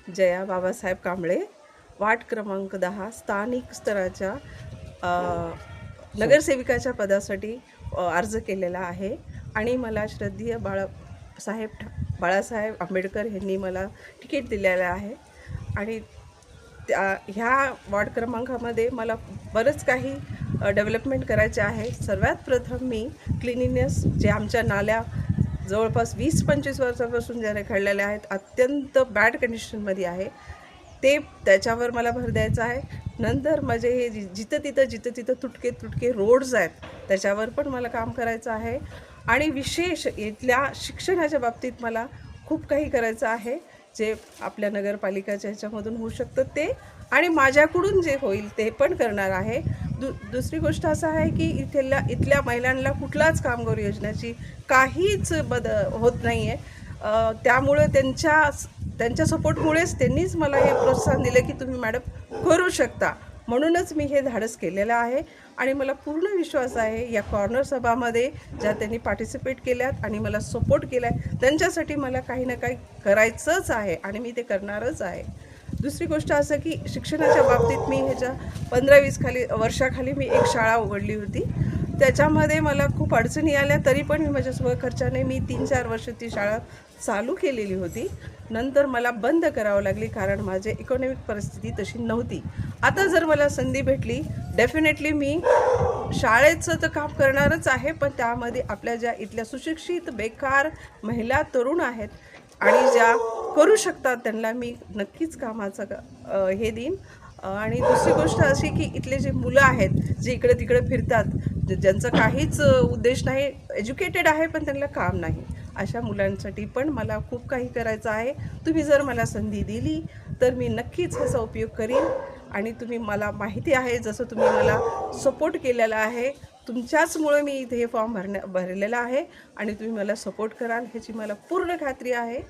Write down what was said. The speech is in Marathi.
जया बाबासाहेब कांबळे, वार्ड क्रमांक 10, स्थानिक स्तराच्या नगरसेविकाच्या पदासाठी अर्ज केलेला आहे आणि मला श्रद्धेय बाळासाहेब आंबेडकर यांनी मला तिकीट दिलेलं आहे आणि ह्या वार्ड क्रमांकामध्ये मला बरंच काही डेव्हलपमेंट करायचे आहे. सर्वात प्रथम मी क्लिनिनेस जे आमच्या नाल्या जवळपास 20-25 वर्षापासून ज्या रखडलेल्या आहेत, अत्यंत बॅड कंडिशनमध्ये आहे, त्याच्यावर मला भर द्यायचा आहे. नंतर माझे हे जिथं तिथं तुटके रोड्स आहेत, त्याच्यावर पण मला काम करायचं आहे आणि विशेष इथल्या शिक्षणाच्या बाबतीत मला खूप काही करायचं आहे, जे आपल्या नगरपालिकेच्या ह्याच्यामधून होऊ शकतं ते, आणि माझ्याकडून जे होईल ते पण करणार आहे. दुसरी गोष्ट असं आहे की इथल्या महिलांना कुठलाच कामगार योजनेची काहीच होत नाही आहे. त्यामुळे त्यांच्या सपोर्टमुळेच त्यांनीच मला हे प्रोत्साहन दिलं की तुम्ही मॅडम करू शकता. म्हणूनच मी हे धाडस केलेलं आहे आणि मला पूर्ण विश्वास आहे या कॉर्नर सभामध्ये ज्या त्यांनी पार्टिसिपेट केल्यात आणि मला सपोर्ट केला आहे, त्यांच्यासाठी मला काही ना काही करायचंच आहे आणि मी ते करणारच आहे. दुसरी गोष्ट असं की शिक्षणाच्या बाबतीत मी ह्याच्या 15-20 वर्षाखाली मी एक शाळा उघडली होती. त्याच्यामध्ये मला खूप अडचणी आल्या, तरी पण मी माझ्या स्वखर्चाने मी 3-4 वर्ष ती शाळा चालू केलेली होती. नंतर मला बंद करावं लागली कारण माझी इकॉनॉमिक परिस्थिती तशी नव्हती. आता जर मला संधी भेटली, डेफिनेटली मी शाळेचं तर काम करणारच आहे, पण त्यामध्ये आपल्या ज्या इथल्या सुशिक्षित बेकार महिला तरुण आहेत आणि ज्या करू शकतात त्यांना मी नक्कीच कामाचं हे देईन. आणि दुसरी गोष्ट अशी की इथले जे मुलं आहेत जे इकडे तिकडे फिरतात, ज्यांचं काहीच उद्देश नाही, एज्युकेटेड आहे पण त्यांना काम नाही, अशा मुलांसाठी पण मला खूप काही करायचं आहे. तुम्ही जर मला संधी दिली तर मी नक्कीच ह्याचा उपयोग करीन आणि तुम्ही मला माहिती आहे जसं तुम्ही मला सपोर्ट केलेला आहे, तुमच्याचमुळे मी इथे हे फॉर्म भरलेला आहे आणि तुम्ही मला सपोर्ट कराल ह्याची मला पूर्ण खात्री आहे.